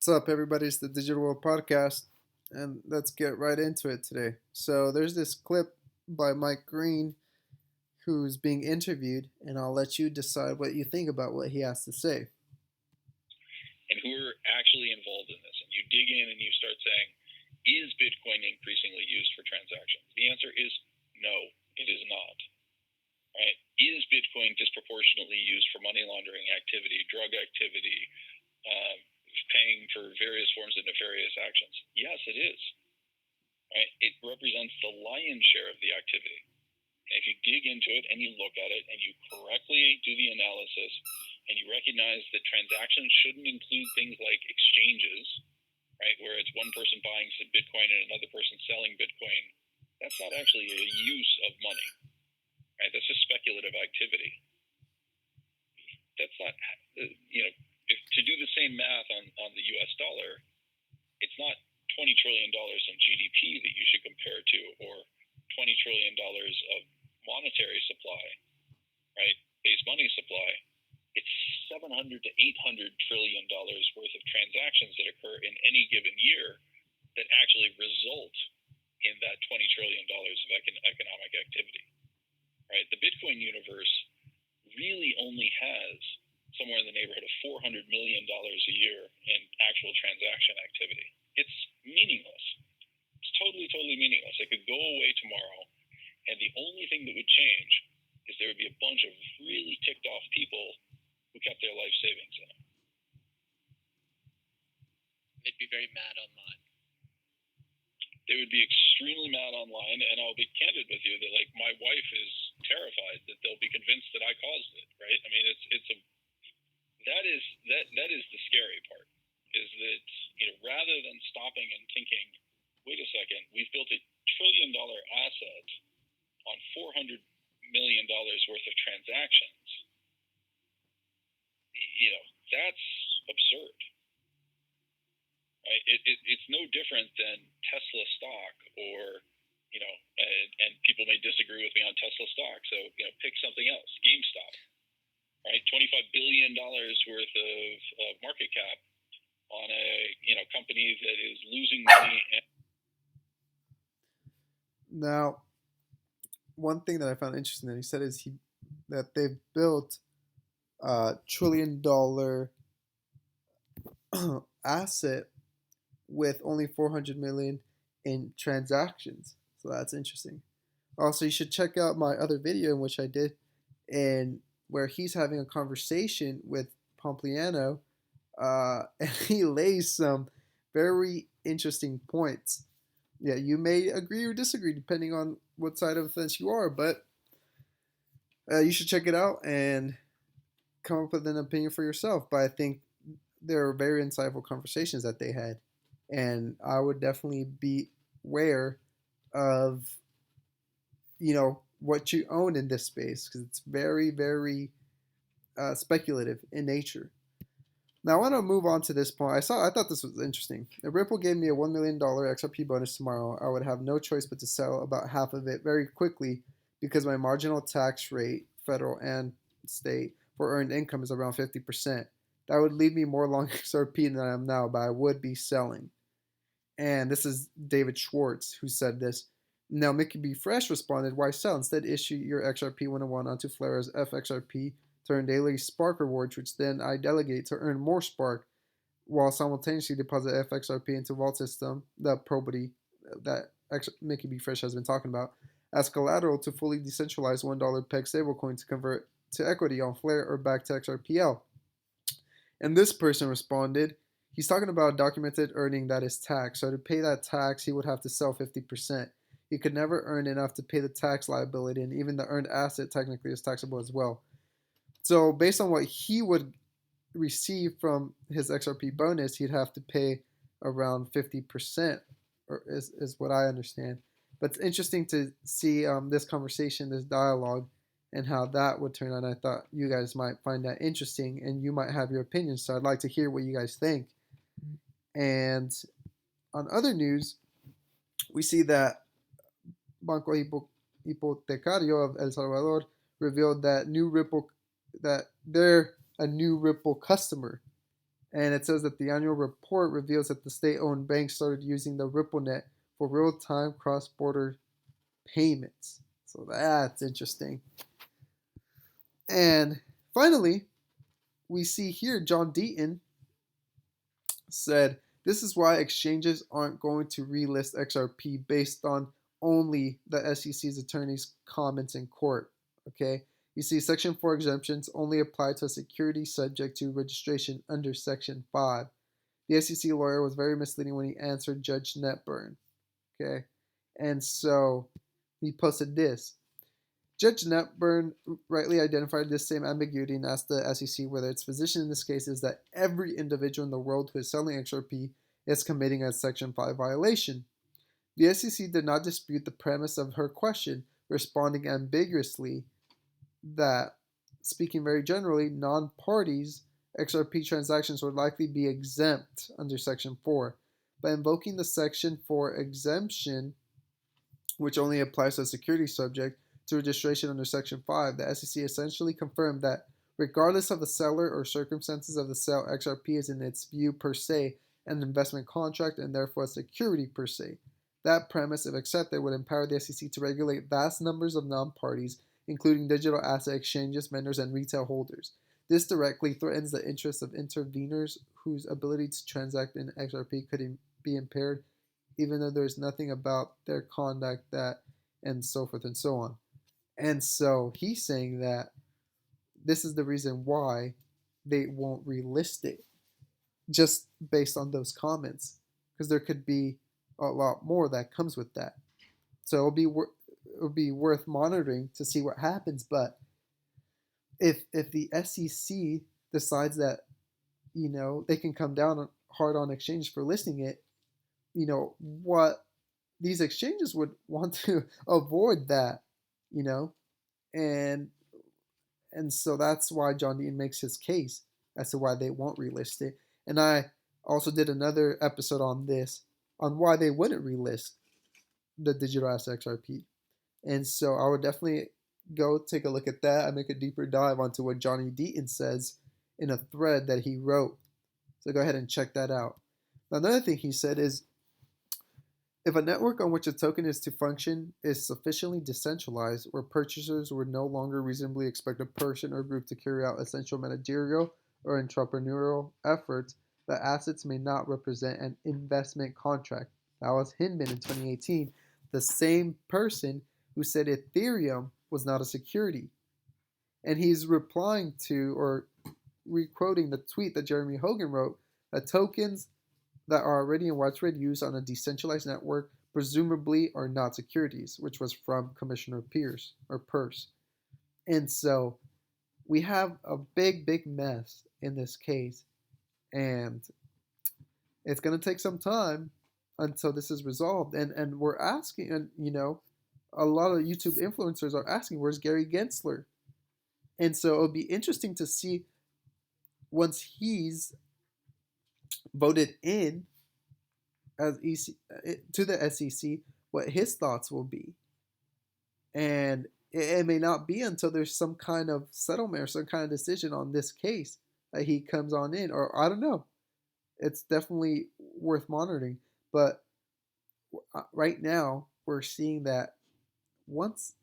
What's up, everybody? It's the Digital World Podcast, and let's get right into it today. So, there's this clip by Mike Green who's being interviewed, and I'll let you decide what you think about what he has to say. And who are actually involved in this. And you dig in and you start saying, is Bitcoin increasingly used for transactions? The answer is no, it is not. Right? Is Bitcoin disproportionately used for money laundering activity, drug activity, paying for various forms of nefarious actions? Yes, it is. Right? It represents the lion's share of the activity. And if you dig into it and you look at it and you correctly do the analysis and you recognize that transactions shouldn't include things like exchanges, right, where it's one person buying some Bitcoin and another person selling Bitcoin, that's not actually a use of money. Right? That's just speculative activity. That's not, if to do the same math on the US dollar, it's not $20 trillion in GDP that you should compare to, or $20 trillion of monetary supply, right? Base money supply. It's 700 to 800 trillion dollars worth of transactions that occur in any given year that actually result in that $20 trillion of economic activity, right? The Bitcoin universe really only has somewhere in the neighborhood of $400 million a year in actual transaction activity. It's meaningless. It's totally meaningless. It could go away tomorrow, and the only thing that would change is there would be a bunch of really ticked off people who kept their life savings in it. They'd be very mad online. They would be extremely mad online, and I'll be candid with you that, like, my wife is terrified that they'll be convinced that I caused it, right? I mean, that is the scary part, is that, rather than stopping and thinking, wait a second, we've built $1 trillion asset on $400 million worth of transactions, that's absurd. Right? It's no different than Tesla stock, or, and people may disagree with me on Tesla stock, so, pick something else, GameStop, right? $25 billion worth of market cap on a, company that is losing money. Now, one thing that I found interesting that he said is that they've built a $1 trillion asset with only 400 million in transactions. So that's interesting. Also, you should check out my other video in which I did, and where he's having a conversation with Pompliano, and he lays some very interesting points. Yeah, you may agree or disagree depending on what side of the fence you are, but you should check it out and come up with an opinion for yourself. But I think there are very insightful conversations that they had, and I would definitely be aware of what you own in this space, because it's very speculative in nature. Now I want to move on to this point. I thought this was interesting. If Ripple gave me a $1 million XRP bonus tomorrow, I would have no choice but to sell about half of it very quickly, because my marginal tax rate, federal and state, for earned income is around 50%. That would leave me more long XRP than I am now, but I would be selling. And this is David Schwartz who said this. Now Mickey B. Fresh responded, why sell? Instead issue your XRP 101 onto Flare as FXRP to earn daily Spark rewards, which then I delegate to earn more Spark, while simultaneously deposit FXRP into Vault System, the probity that Mickey B. Fresh has been talking about, as collateral to fully decentralized $1 peg stablecoin to convert to equity on Flare or back to XRPL. And this person responded, he's talking about documented earning that is tax. So to pay that tax, he would have to sell 50%. He could never earn enough to pay the tax liability, and even the earned asset technically is taxable as well. So based on what he would receive from his XRP bonus, he'd have to pay around 50%, or is what I understand. But it's interesting to see this conversation, this dialogue, and how that would turn out. I thought you guys might find that interesting, and you might have your opinions, so I'd like to hear what you guys think. And on other news, we see that Banco Hipotecario of El Salvador revealed that they're a new Ripple customer. And it says that the annual report reveals that the state-owned bank started using the RippleNet for real-time cross-border payments. So that's interesting. And finally, we see here John Deaton said, this is why exchanges aren't going to relist XRP based on only the SEC's attorney's comments in court. Okay, you see, Section 4 exemptions only apply to a security subject to registration under Section 5. The SEC lawyer was very misleading when he answered Judge Netburn. Okay, and so he posted this. Judge Netburn rightly identified this same ambiguity and asked the SEC whether its position in this case is that every individual in the world who is selling XRP is committing a Section 5 violation. The SEC did not dispute the premise of her question, responding ambiguously that, speaking very generally, non-parties XRP transactions would likely be exempt under Section 4. By invoking the Section 4 exemption, which only applies to a security subject, to registration under Section 5, the SEC essentially confirmed that, regardless of the seller or circumstances of the sale, XRP is in its view per se an investment contract and therefore a security per se. That premise, if accepted, would empower the SEC to regulate vast numbers of non-parties, including digital asset exchanges, vendors, and retail holders. This directly threatens the interests of interveners whose ability to transact in XRP could be impaired, even though there's nothing about their conduct that, and so forth and so on. And so he's saying that this is the reason why they won't relist it, just based on those comments, because there could be a lot more that comes with that. So it'll be worth monitoring to see what happens. But if the SEC decides that they can come down hard on exchange for listing it, what these exchanges would want to avoid that, and so that's why John Deaton makes his case as to why they won't relist it. And I also did another episode on this, on why they wouldn't relist the digital asset XRP. And so I would definitely go take a look at that. I make a deeper dive onto what Johnny Deaton says in a thread that he wrote. So go ahead and check that out. Now, another thing he said is, if a network on which a token is to function is sufficiently decentralized, where purchasers would no longer reasonably expect a person or group to carry out essential managerial or entrepreneurial efforts, the assets may not represent an investment contract. That was Hinman in 2018, the same person who said Ethereum was not a security. And he's replying to, or re-quoting the tweet that Jeremy Hogan wrote, that tokens that are already in widespread use on a decentralized network presumably are not securities, which was from Commissioner Peirce. And so we have a big mess in this case, and it's going to take some time until this is resolved. And we're asking, and a lot of YouTube influencers are asking, where's Gary Gensler? And so it'll be interesting to see, once he's voted in as to the SEC, what his thoughts will be. And it may not be until there's some kind of settlement or some kind of decision on this case that he comes on in, or I don't know. It's definitely worth monitoring. But right now, we're seeing that once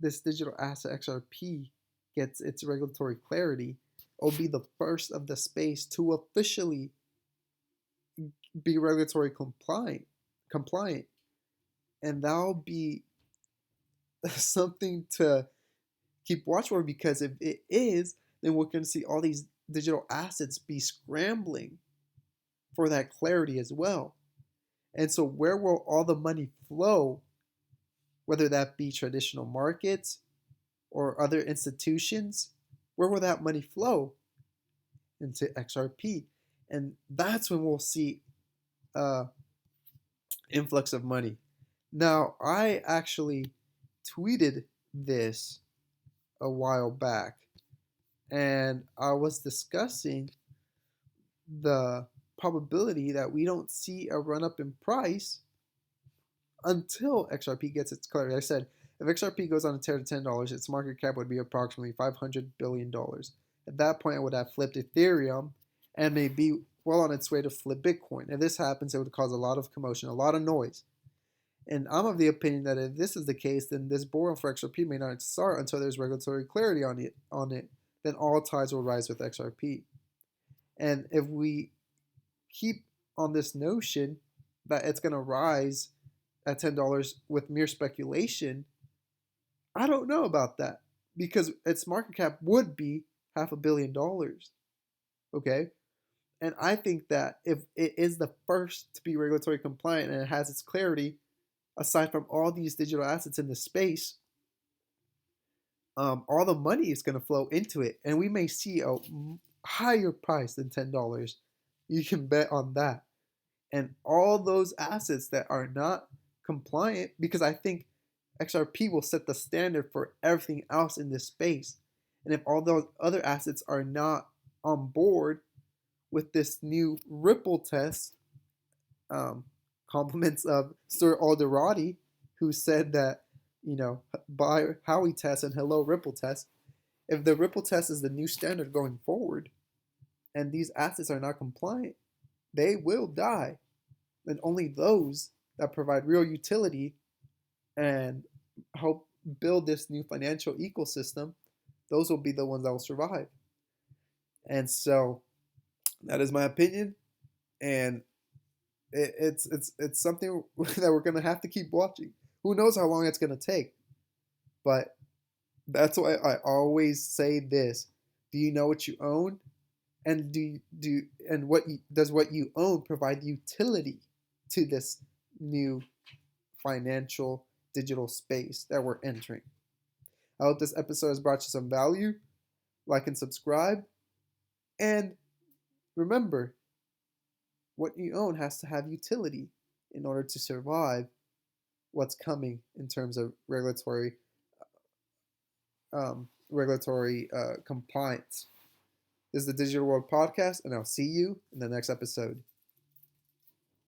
this digital asset XRP gets its regulatory clarity, it'll be the first of the space to officially be regulatory compliant, and that'll be something to keep watch for, because if it is, then we're going to see all these digital assets be scrambling for that clarity as well. And so where will all the money flow, whether that be traditional markets or other institutions? Where will that money flow? Into XRP. And that's when we'll see influx of money. Now, I actually tweeted this a while back, and I was discussing the probability that we don't see a run-up in price until XRP gets its clarity. I said, if XRP goes on a tear to $10, its market cap would be approximately $500 billion. At that point, I would have flipped Ethereum, and may be well on its way to flip Bitcoin. If this happens, it would cause a lot of commotion, a lot of noise. And I'm of the opinion that if this is the case, then this bull run for XRP may not start until there's regulatory clarity on it. Then all tides will rise with XRP. And if we keep on this notion that it's going to rise at $10 with mere speculation, I don't know about that, because its market cap would be $500 million. Okay? And I think that if it is the first to be regulatory compliant and it has its clarity, aside from all these digital assets in the space, all the money is going to flow into it, and we may see a higher price than $10. You can bet on that. And all those assets that are not compliant, because I think XRP will set the standard for everything else in this space. And if all those other assets are not on board with this new Ripple test, compliments of Sir Alderati, who said that, by Howie test and hello Ripple test, if the Ripple test is the new standard going forward and these assets are not compliant, they will die. And only those that provide real utility and help build this new financial ecosystem, those will be the ones that will survive. And so that is my opinion, and it's something that we're going to have to keep watching. Who knows how long it's going to take? But that's why I always say this: do you know what you own? And does what you own provide utility to this new financial digital space that we're entering? I hope this episode has brought you some value. Like and subscribe. And remember, what you own has to have utility in order to survive what's coming in terms of regulatory compliance. This is the Digital World Podcast, and I'll see you in the next episode.